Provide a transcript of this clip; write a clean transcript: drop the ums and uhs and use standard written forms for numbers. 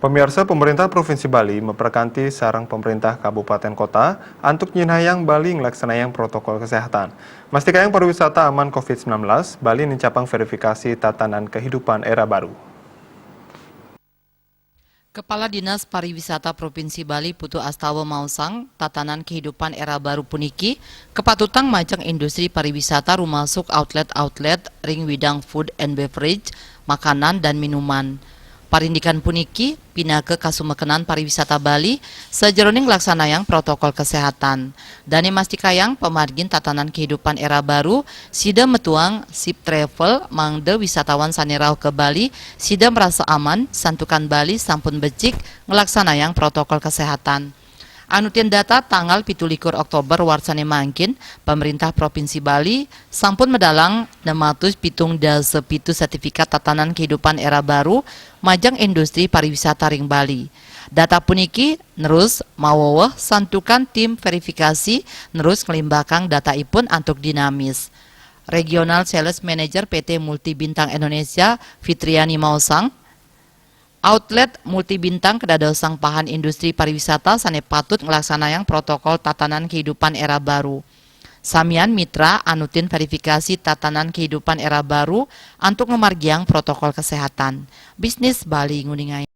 Pemirsa, pemerintah Provinsi Bali memperkanti sarang pemerintah kabupaten kota untuk nyinayang Bali ngelaksanakan protokol kesehatan. Mastikayang pariwisata aman COVID-19, Bali mencapang verifikasi tatanan kehidupan era baru. Kepala Dinas Pariwisata Provinsi Bali Putu Astawa Mausang, tatanan kehidupan era baru puniki, kepatutang majang industri pariwisata rumasuk outlet-outlet ring widang food and beverage, makanan dan minuman. Parindikan puniki, pindah ke kasumekenan pariwisata Bali, sejeroning laksanayang protokol kesehatan. Dani mastikayang pemargin tatanan kehidupan era baru, sida metuang sip travel, mangde wisatawan sanerau ke Bali, sida merasa aman, santukan Bali sampun becik, ngelaksanayang protokol kesehatan. Anutien data tanggal 17 Oktober warsane mangkin, pemerintah Provinsi Bali sampun medalang 607 sertifikat tatanan kehidupan era baru majang industri pariwisata ring Bali. Data puniki nerus mawaweh santukan tim verifikasi nerus ngelimbakang data ipun antuk dinamis. Regional Sales Manager PT Multibintang Indonesia Fitriani Mausang, outlet multibintang kedadosang pahan industri pariwisata sane patut ngelaksanayang protokol tatanan kehidupan era baru. Samian mitra anutin verifikasi tatanan kehidupan era baru untuk memargiang protokol kesehatan. Bisnis Bali nguningai.